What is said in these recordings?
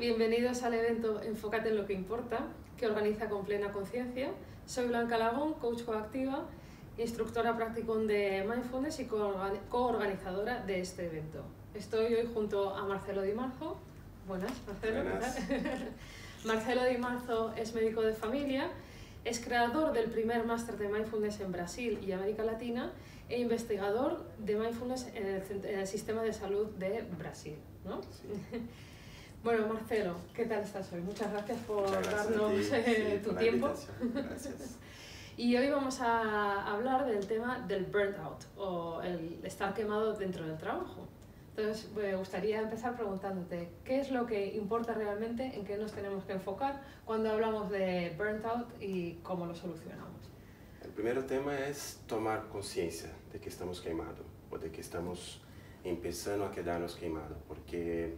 bienvenidos al evento Enfócate en lo que importa, que organiza Con Plena Conciencia. Soy Blanca Lagón, coach coactiva, instructora practicum de Mindfulness y coorganizadora de este evento. Estoy hoy junto a Marcelo Di Marzo. Buenas, Marcelo. Buenas. Marcelo Di Marzo es médico de familia, es creador del primer máster de Mindfulness en Brasil y América Latina e investigador de Mindfulness en el sistema de salud de Brasil, ¿no? Sí. Bueno, Marcelo, ¿qué tal estás hoy? Muchas gracias por Muchas gracias darnos tu por la tiempo. invitación. Gracias. Y hoy vamos a hablar del tema del burnt out o el estar quemado dentro del trabajo. Entonces, me gustaría empezar preguntándote, ¿qué es lo que importa realmente, en qué nos tenemos que enfocar cuando hablamos de burnt out y cómo lo solucionamos? El primer tema es tomar conciencia de que estamos quemados o de que estamos empezando a quedarnos quemados, porque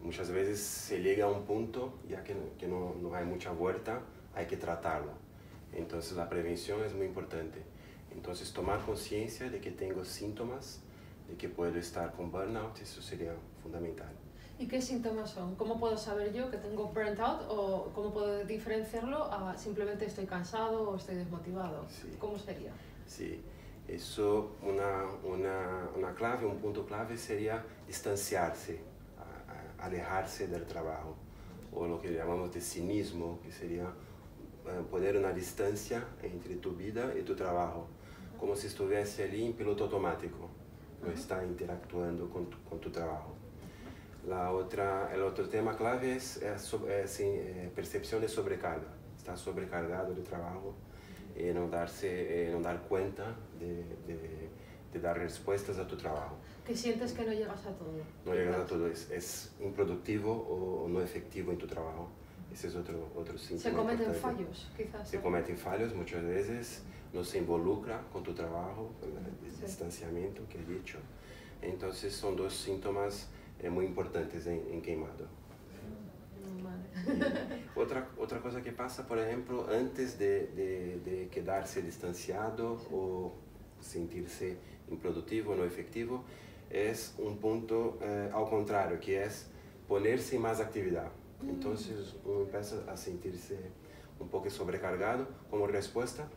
muchas veces se llega a un punto, ya que no hay mucha vuelta, hay que tratarlo. Entonces la prevención es muy importante. Entonces tomar conciencia de que tengo síntomas, de que puedo estar con burnout, eso sería fundamental. ¿Y qué síntomas son? ¿Cómo puedo saber yo que tengo burnt out o cómo puedo diferenciarlo a simplemente estoy cansado o estoy desmotivado? Sí. ¿Cómo sería? Sí, eso, una clave, un punto clave sería distanciarse, alejarse del trabajo, o lo que llamamos de cinismo, que sería poner una distancia entre tu vida y tu trabajo, como si estuviese allí en piloto automático, no está interactuando con tu trabajo. El otro tema clave es percepción de sobrecarga, estar sobrecargado de trabajo y no dar cuenta de dar respuestas a tu trabajo. Que sientes que no llegas a todo. No llegas a todo, es improductivo o no efectivo en tu trabajo. Ese es otro síntoma. Se cometen importante. fallos, quizás. Se cometen fallos muchas veces, no se involucra con tu trabajo, el distanciamiento que he dicho. Entonces son dos síntomas muy importantes en quemado. Vale. Otra cosa que pasa, por ejemplo, antes de quedarse distanciado o sentirse improductivo, no efectivo, es un punto al contrario, que es ponerse en más actividad. Entonces uno empieza a sentirse un poco sobrecargado, como respuesta,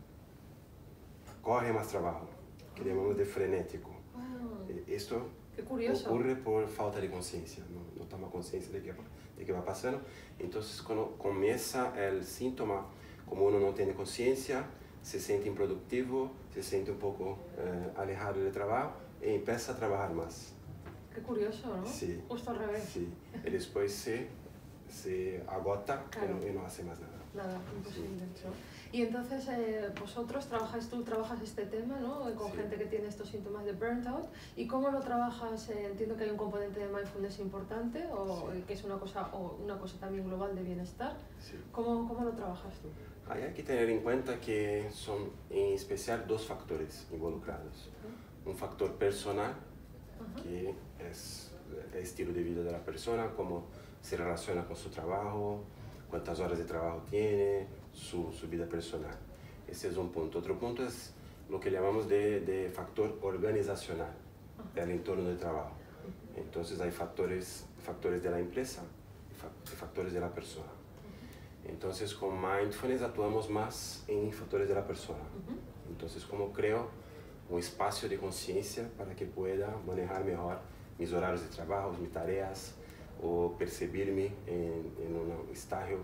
corre más trabajo, que llamamos de frenético. Wow. Esto Qué curioso. ocurre por falta de conciencia, no toma conciencia de que va pasando. Entonces cuando comienza el síntoma, como uno no tiene conciencia, se siente improductivo, se siente un poco alejado del trabajo y empieza a trabajar más. Qué curioso, ¿no? Sí. Justo al revés. Sí. Y después se agota, Claro. y no hace más nada. Nada, imposible. Sí. ¿No? Y entonces vosotros trabajas este tema, ¿no? Con Sí. gente que tiene estos síntomas de burnt out. ¿Y cómo lo trabajas? Entiendo que hay un componente de mindfulness importante o Sí. que es una cosa también global de bienestar. Sí. ¿Cómo lo trabajas tú? Hay que tener en cuenta que son en especial dos factores involucrados. Un factor personal, que es el estilo de vida de la persona, cómo se relaciona con su trabajo, cuántas horas de trabajo tiene, su vida personal. Ese es un punto. Otro punto es lo que llamamos de factor organizacional del entorno del trabajo. Entonces hay factores de la empresa y factores de la persona. Entonces con Mindfulness actuamos más en factores de la persona. Entonces como creo un espacio de conciencia para que pueda manejar mejor mis horarios de trabajo, mis tareas, o percibirme en un estágio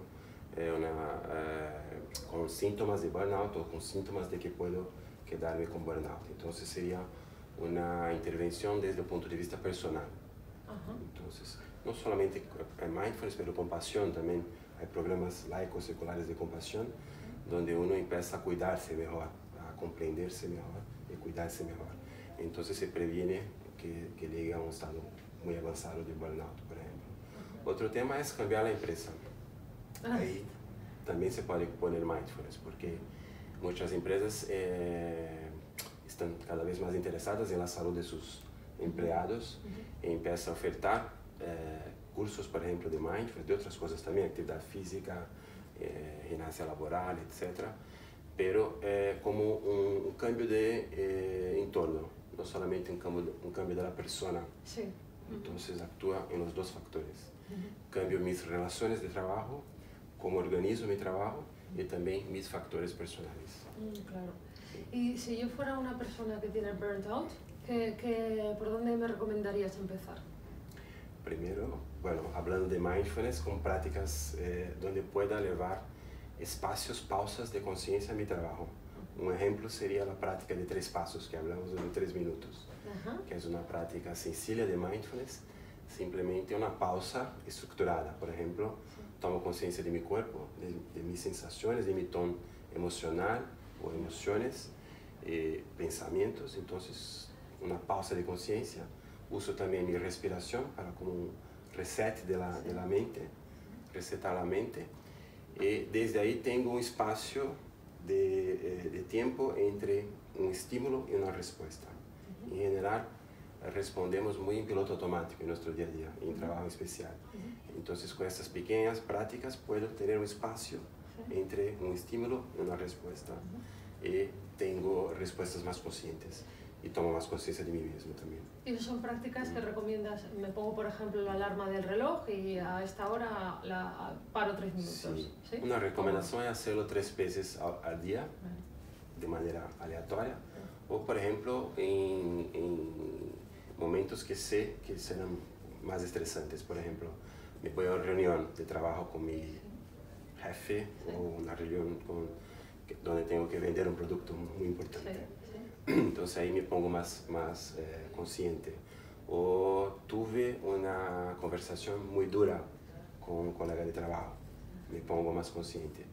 con síntomas de burnout o con síntomas de que puedo quedarme con burnout. Entonces sería una intervención desde el punto de vista personal. Entonces, no solamente mindfulness, pero compasión también. Hay programas laicos seculares de compasión donde uno empieza a cuidarse mejor, a comprenderse mejor y cuidarse mejor. Entonces se previene que llegue a un estado muy avanzado de burnout, por ejemplo. Otro tema es cambiar la empresa. Ahí también se puede poner mindfulness, porque muchas empresas están cada vez más interesadas en la salud de sus empleados y empiezan a ofertar cursos, por ejemplo, de mindfulness, de otras cosas también, actividad física, gimnasia laboral, etc. Pero como un cambio de entorno, no solamente un cambio de la persona. Sí. Entonces actúa en los dos factores. Cambio mis relaciones de trabajo, cómo organizo mi trabajo y también mis factores personales. Claro. Y si yo fuera una persona que tiene burnt out, ¿por dónde me recomendarías empezar? Primero, bueno, hablando de mindfulness, con prácticas donde pueda llevar espacios, pausas de conciencia a mi trabajo. Un ejemplo sería la práctica de 3 pasos que hablamos en 3 minutos, que es una práctica sencilla de mindfulness, simplemente una pausa estructurada. Por ejemplo, tomo conciencia de mi cuerpo, de mis sensaciones, de mi tono emocional o emociones, pensamientos. Entonces, una pausa de conciencia. Uso también mi respiración para como un reset de la mente, resetar la mente. Y desde ahí tengo un espacio de tiempo entre un estímulo y una respuesta. En general, respondemos muy en piloto automático en nuestro día a día, en trabajo especial. Entonces, con estas pequeñas prácticas puedo tener un espacio entre un estímulo y una respuesta. Y tengo respuestas más conscientes y tomo más conciencia de mí mismo también. ¿Y esas son prácticas que recomiendas? Me pongo, por ejemplo, la alarma del reloj y a esta hora paro 3 minutos. Sí. ¿Sí? Una recomendación es hacerlo 3 veces al día, de manera aleatoria. O, por ejemplo, en momentos que sé que serán más estresantes. Por ejemplo, me voy a una reunión de trabajo con mi jefe o una reunión donde tengo que vender un producto muy importante. Entonces ahí me pongo más consciente. O tuve una conversación muy dura con un colega de trabajo, me pongo más consciente.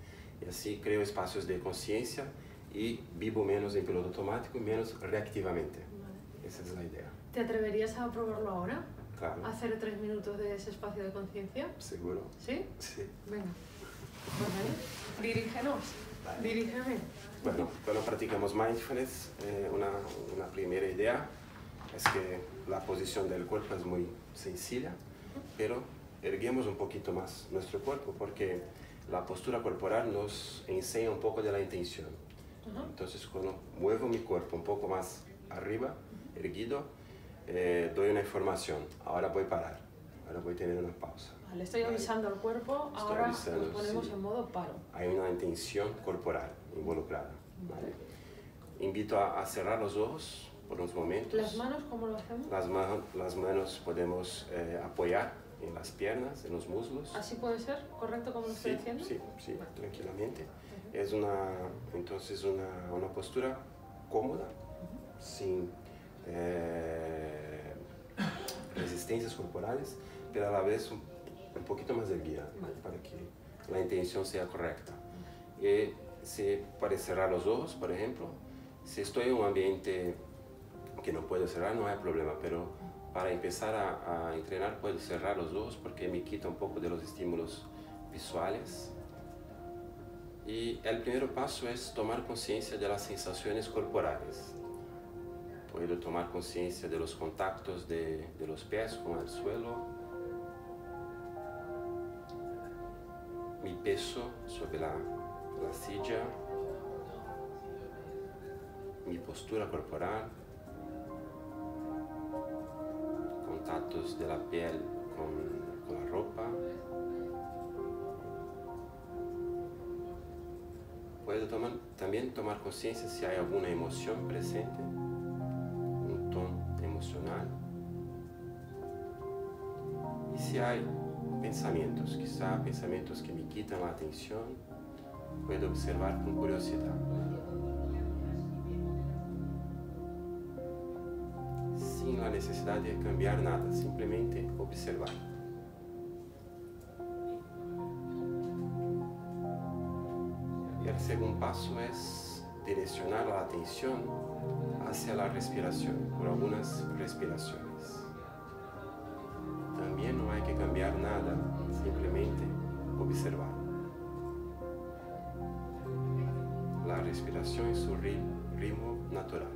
Y así creo espacios de conciencia y vivo menos en piloto automático y menos reactivamente. Esa es la idea. ¿Te atreverías a probarlo ahora? Claro. ¿Hacer 3 minutos de ese espacio de conciencia? Seguro. ¿Sí? Sí. Venga. Pues vale. Dirígenos. Vale. Dirígeme. Bueno, cuando practicamos mindfulness, una primera idea es que la posición del cuerpo es muy sencilla, pero erguemos un poquito más nuestro cuerpo porque la postura corporal nos enseña un poco de la intención. Entonces, cuando muevo mi cuerpo un poco más arriba, erguido, doy una información. Ahora voy a parar, ahora voy a tener una pausa. Vale, estoy avisando al cuerpo, ahora nos ponemos en modo paro. Hay una intención corporal involucrada. ¿Vale? Invito a cerrar los ojos por unos momentos. ¿Las manos cómo lo hacemos? Las manos podemos apoyar en las piernas, en los muslos. ¿Así puede ser? ¿Correcto como lo estoy haciendo? Sí, tranquilamente. Es entonces una postura cómoda, sin resistencias corporales, pero a la vez un poquito más erguida, para que la intención sea correcta. Se puede cerrar los ojos, por ejemplo. Si estoy en un ambiente que no puedo cerrar, no hay problema, pero para empezar a entrenar puedo cerrar los ojos porque me quita un poco de los estímulos visuales. Y el primer paso es tomar conciencia de las sensaciones corporales. Puedo tomar conciencia de los contactos de los pies con el suelo, mi peso sobre la silla, mi postura corporal, contactos de la piel con la ropa. Puedo también tomar conciencia si hay alguna emoción presente, un tono emocional. Y si hay pensamientos, quizá pensamientos que me quitan la atención, puedo observar con curiosidad. Sin la necesidad de cambiar nada, simplemente observar. Y el segundo paso es direccionar la atención hacia la respiración, por algunas respiraciones. También no hay que cambiar nada, simplemente observar. La respiración en su ritmo natural.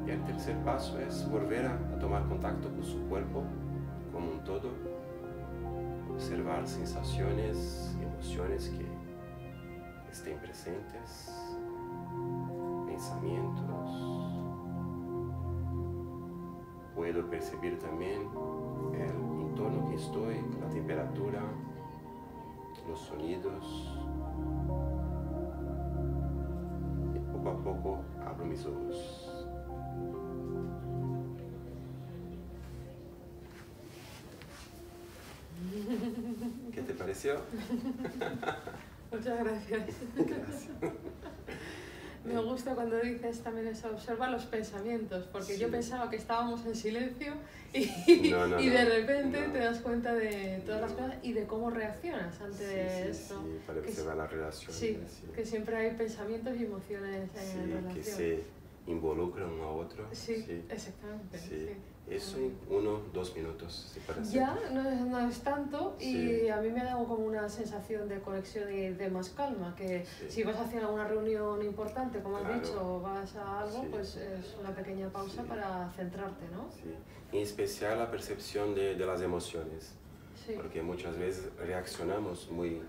Y el tercer paso es volver a tomar contacto con su cuerpo como un todo, observar sensaciones, emociones que estén presentes, pensamientos. Puedo percibir también el entorno que estoy, la temperatura, los sonidos. Y poco a poco abro mis ojos. ¿Qué te pareció? Muchas gracias. Gracias. Me gusta cuando dices también eso, observa los pensamientos, porque yo pensaba que estábamos en silencio y, y de repente te das cuenta de todas las cosas y de cómo reaccionas ante esto. Sí, para observar las relaciones. Sí, que siempre hay pensamientos y emociones en relación. Que se involucran uno a otro. Sí, exactamente. Sí. Eso en 1-2 minutos, ¿sí parece? Ya, no es tanto y a mí me ha dado como una sensación de conexión y de más calma, que si vas hacia una reunión importante, como has dicho, o vas a algo, pues es una pequeña pausa para centrarte, ¿no? Sí, en especial la percepción de las emociones, porque muchas veces reaccionamos muy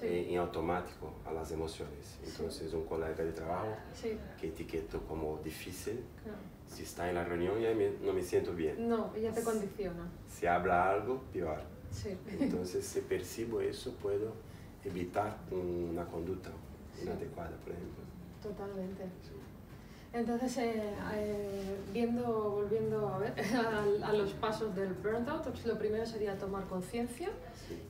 en automático a las emociones. Entonces un colega de trabajo que etiqueto como difícil, si está en la reunión ya no me siento bien. No, ya te condiciona. Si habla algo, peor. Entonces si percibo eso puedo evitar una conducta inadecuada, por ejemplo. Totalmente. Entonces, volviendo a ver a los pasos del burnout, pues lo primero sería tomar conciencia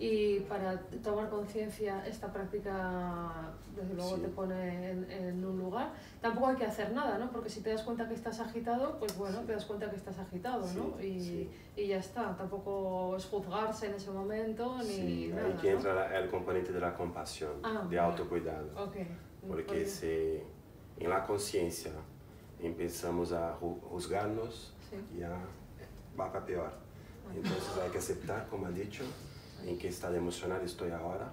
y para tomar conciencia esta práctica desde luego te pone en un lugar. Tampoco hay que hacer nada, ¿no? Porque si te das cuenta que estás agitado, pues bueno, te das cuenta que estás agitado, ¿no? Y ya está, tampoco es juzgarse en ese momento ni nada. Ahí que entra el componente de la compasión, de autocuidado. Porque si en la conciencia empezamos a juzgarnos, ya va para peor. Entonces hay que aceptar, como ha dicho, en qué estado emocional estoy ahora,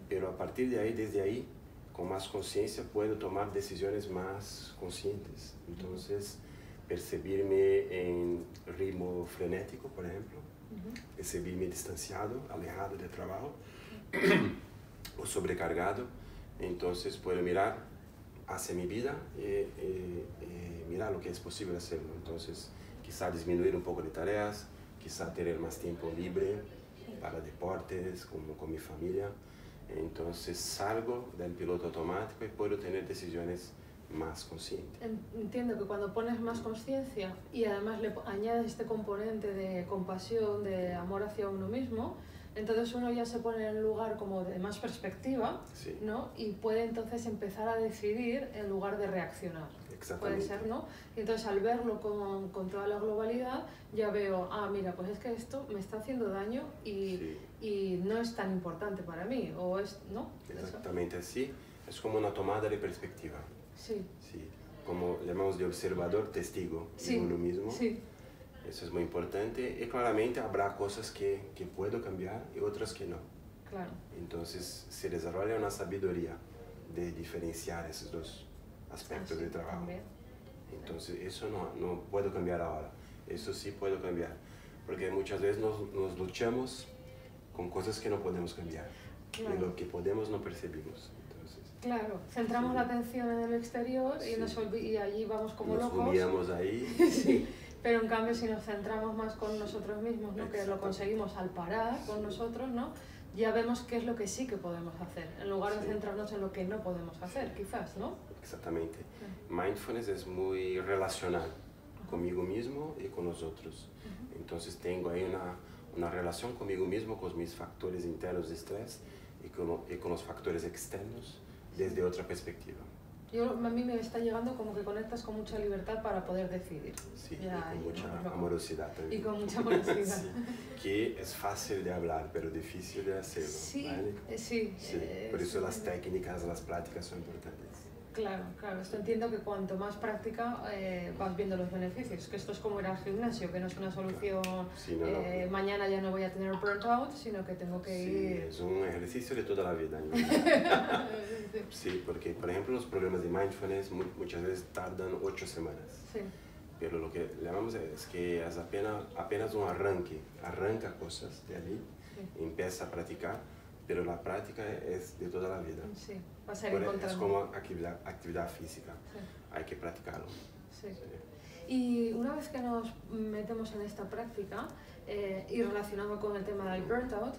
pero a partir de ahí, desde ahí, con más conciencia, puedo tomar decisiones más conscientes. Entonces, percibirme en ritmo frenético, por ejemplo, percibirme distanciado, alejado del trabajo, o sobrecargado. Entonces, puedo mirar hacia mi vida y mirar lo que es posible hacerlo. Entonces, quizá disminuir un poco de tareas, quizá tener más tiempo libre para deportes, como con mi familia. Entonces salgo del piloto automático y puedo tener decisiones más conscientes. Entiendo que cuando pones más conciencia y además le añades este componente de compasión, de amor hacia uno mismo, entonces uno ya se pone en un lugar como de más perspectiva, ¿no? Y puede entonces empezar a decidir en lugar de reaccionar. Puede ser, ¿no? Y entonces al verlo con toda la globalidad, ya veo, mira, pues es que esto me está haciendo daño y no es tan importante para mí, o es, ¿no? Exactamente así, es como una tomada de perspectiva. Como llamamos de observador testigo de uno mismo. Eso es muy importante y claramente habrá cosas que puedo cambiar y otras que no. Entonces se desarrolla una sabiduría de diferenciar esos dos aspectos de trabajo. Entonces eso no puedo cambiar ahora, eso sí puedo cambiar, porque muchas veces nos luchamos con cosas que no podemos cambiar y lo que podemos no percibimos. Entonces, centramos la atención en el exterior y allí vamos como locos. Nos uníamos ahí. Pero en cambio si nos centramos más con nosotros mismos, ¿no? Que lo conseguimos al parar con nosotros, ¿no? Ya vemos qué es lo que sí que podemos hacer, en lugar de centrarnos en lo que no podemos hacer, quizás, ¿no? Exactamente. Mindfulness es muy relacional conmigo mismo y con los otros. Entonces tengo ahí una relación conmigo mismo, con mis factores internos de estrés y con los factores externos desde otra perspectiva. A mí me está llegando como que conectas con mucha libertad para poder decidir. Y con mucha amorosidad también. Y con mucha amorosidad. Que es fácil de hablar, pero difícil de hacerlo. ¿Vale? Por eso las técnicas, las prácticas son importantes. Claro. Esto entiendo que cuanto más práctica vas viendo los beneficios, que esto es como ir al gimnasio, que no es una solución, mañana ya no voy a tener burnout, sino que tengo que ir... es un ejercicio de toda la vida. Porque por ejemplo los programas de mindfulness muchas veces tardan 8 semanas. Pero lo que llamamos es que es apenas un arranca cosas de allí sí. empieza a practicar, pero la práctica es de toda la vida. Sí, vas a ir encontrando. Es como actividad física, Sí. hay que practicarlo. Sí. Sí. Y una vez que nos metemos en esta práctica y relacionado con el tema del burnout,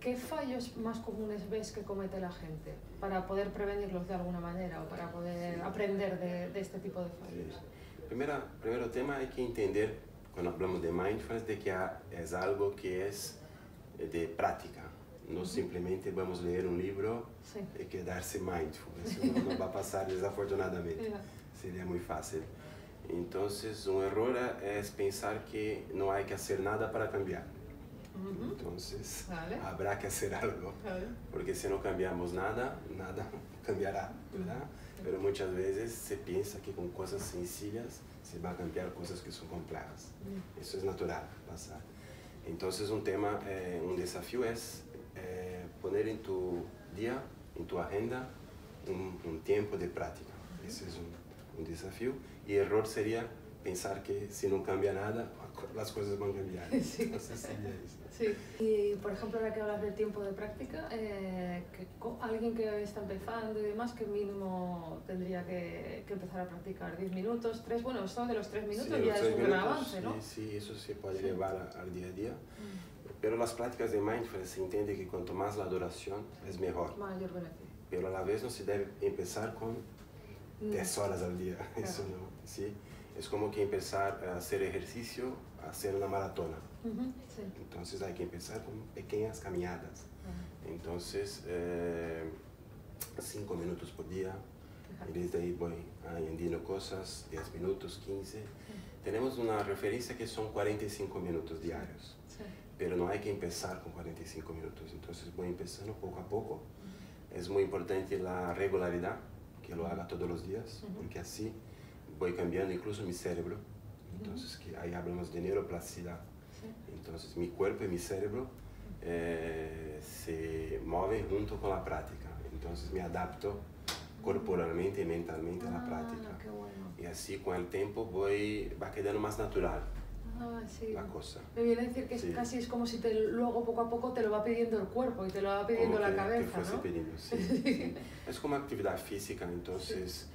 ¿qué fallos más comunes ves que comete la gente para poder prevenirlos de alguna manera o para poder aprender de este tipo de fallos? Sí. Primero tema hay que entender, cuando hablamos de mindfulness, de que es algo que es de práctica. No simplemente vamos a leer un libro Sí. y quedarse mindful. Eso no va a pasar desafortunadamente. Yeah. Sería muy fácil. Entonces, un error es pensar que no hay que hacer nada para cambiar. Entonces, Vale. habrá que hacer algo. Vale. Porque si no cambiamos nada, nada cambiará, ¿verdad? Pero muchas veces se piensa que con cosas sencillas se va a cambiar cosas que son complejas. Eso es natural pasar. Entonces, un desafío es poner en tu día, en tu agenda, un tiempo de práctica. Ese es un desafío. Y el error sería pensar que si no cambia nada, las cosas van a cambiar. Sí. Entonces sería eso. Sí. Y por ejemplo, ahora que hablas del tiempo de práctica, alguien que está empezando y demás, ¿qué mínimo tendría que empezar a practicar? ¿10 minutos? ¿3? Bueno, esto de los 3 minutos ya es un gran avance, ¿no? Sí, eso se puede llevar al día a día. Pero las prácticas de mindfulness se entiende que cuanto más la duración es mejor. Mayor beneficio. Pero a la vez no se debe empezar con 10 horas al día. Claro. Eso no, ¿sí? Es como que empezar a hacer ejercicio, a hacer una maratona. Sí. Entonces hay que empezar con pequeñas caminadas. Entonces, 5 minutos por día. Y desde ahí voy añadiendo cosas, 10 minutos, 15. Tenemos una referencia que son 45 minutos diarios. Sí. Pero no hay que empezar con 45 minutos. Entonces voy empezando poco a poco. Es muy importante la regularidad, que lo haga todos los días, porque así voy cambiando incluso mi cerebro. Entonces, que ahí hablamos de neuroplasticidad. Sí. Entonces, mi cuerpo y mi cerebro se mueven junto con la práctica. Entonces, me adapto corporalmente y mentalmente a la práctica. Qué bueno. Y así, con el tiempo, va quedando más natural Sí. la cosa. Me viene a decir que Sí. casi es como si luego poco a poco te lo va pidiendo el cuerpo y te lo va pidiendo Como la cabeza, que fuese ¿no? pidiendo, sí, sí. Es como actividad física, entonces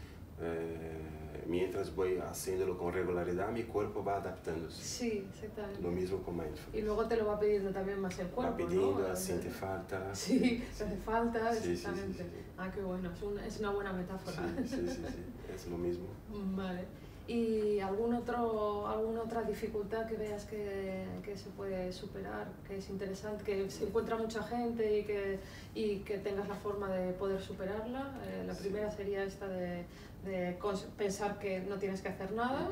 mientras voy haciéndolo con regularidad, mi cuerpo va adaptándose. Sí, exactamente. Lo mismo con mindfulness. Y luego te lo va pidiendo también más el cuerpo, Va pidiendo, ¿no? siente falta. Sí, te hace falta, Sí, sí, exactamente. sí, sí. Qué bueno, es una buena metáfora. Sí, es lo mismo. Vale. ¿Y alguna otra dificultad que veas que se puede superar, que es interesante, que se encuentra mucha gente y que tengas la forma de poder superarla? La primera sería esta de pensar que no tienes que hacer nada.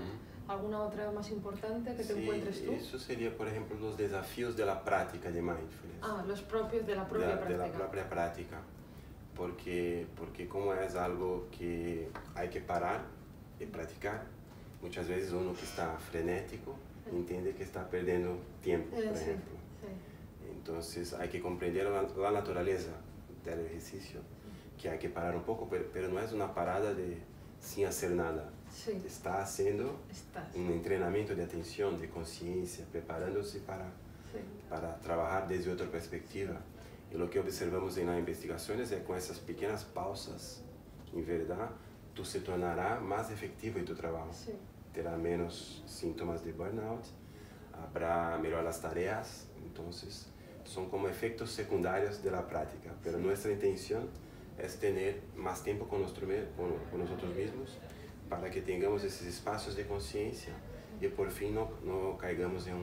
¿Alguna otra más importante que te encuentres tú? Eso sería, por ejemplo, los desafíos de la práctica de mindfulness. Los propios de la propia práctica. De la propia práctica. Porque como es algo que hay que parar y practicar, muchas veces uno que está frenético entiende que está perdiendo tiempo, por ejemplo. Sí. Entonces hay que comprender la naturaleza del ejercicio, que hay que parar un poco, pero no es una parada sin hacer nada. Sí. Está haciendo un entrenamiento de atención, de conciencia, preparándose para trabajar desde otra perspectiva. Y lo que observamos en las investigaciones es que con esas pequeñas pausas, en verdad, tú se tornará más efectivo en tu trabajo. Sí. Terá menos síntomas de burnout, habrá mejor las tareas. Entonces, son como efectos secundarios de la práctica. Pero nuestra intención es tener más tiempo con nosotros mismos para que tengamos esos espacios de conciencia y por fin no caigamos en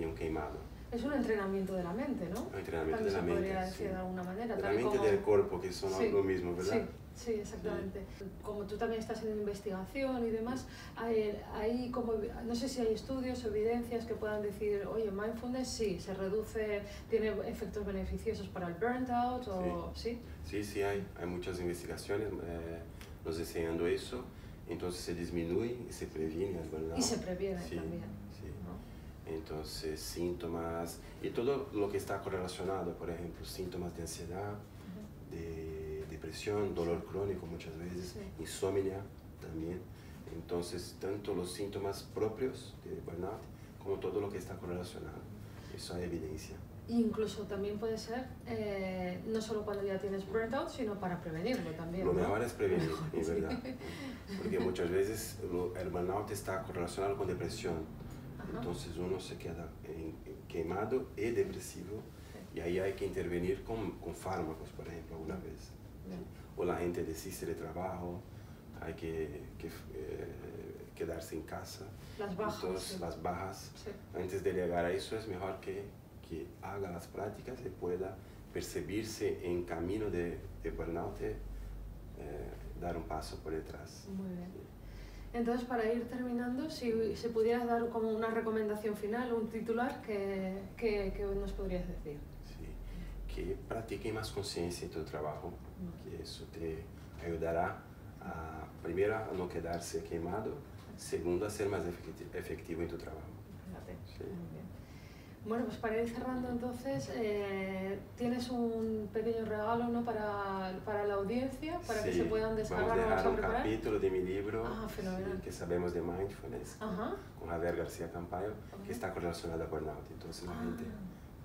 un queimado. Es un entrenamiento de la mente, ¿no? Un entrenamiento de la También se podría mente, decir de alguna manera. De la mente y del cuerpo, que son lo mismo, ¿verdad? Sí, exactamente. Como tú también estás en investigación y demás, hay como, no sé si hay estudios o evidencias que puedan decir, oye, mindfulness sí, se reduce, tiene efectos beneficiosos para el burnout, o sí. Sí, hay muchas investigaciones nos enseñando eso, entonces se disminuye y se previene el burnout. Y se previene también. Sí. ¿No? Entonces, síntomas y todo lo que está correlacionado, por ejemplo, síntomas de ansiedad, de depresión, dolor crónico muchas veces, insomnia también. Entonces, tanto los síntomas propios de burnout como todo lo que está correlacionado. Eso hay evidencia. Incluso también puede ser, no solo cuando ya tienes burnout, sino para prevenirlo también. Lo ¿no? mejor es prevenir, es verdad. Porque muchas veces el burnout está correlacionado con depresión. Ajá. Entonces uno se queda quemado y depresivo. Sí. Y ahí hay que intervenir con fármacos, por ejemplo, alguna vez. ¿Sí? O la gente desiste de trabajo, hay que quedarse en casa. Las bajas. Entonces, sí. Las bajas. Sí. Antes de llegar a eso es mejor que haga las prácticas y pueda percibirse en camino de burnout, dar un paso por detrás. Muy bien. Entonces, para ir terminando, si pudieras dar como una recomendación final, un titular, ¿qué nos podrías decir? Sí, que practique más conciencia en tu trabajo, que eso te ayudará primero a no quedarse quemado, segundo a ser más efectivo en tu trabajo. Fíjate. Sí. Muy bien. Bueno, pues para ir cerrando entonces, tienes un pequeño regalo, ¿no? para la audiencia, para sí, que se puedan descargar. Vamos a dejar un capítulo de mi libro, sí, que sabemos de mindfulness, ajá, con Javier García Campayo, que está relacionado a burnout. Entonces la gente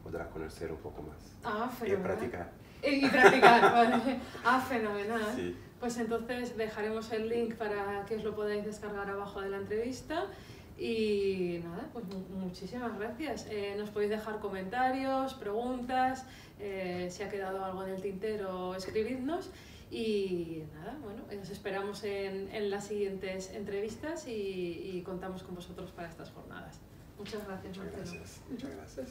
podrá conocer un poco más. Fenomenal. Y practicar. Y practicar, vale. Fenomenal. Sí. Pues entonces dejaremos el link para que os lo podáis descargar abajo de la entrevista. Y nada, pues muchísimas gracias. Nos podéis dejar comentarios, preguntas, si ha quedado algo en el tintero, escribidnos. Y nada, bueno, nos esperamos en las siguientes entrevistas y contamos con vosotros para estas jornadas. Muchas gracias, Marcelo. Muchas gracias.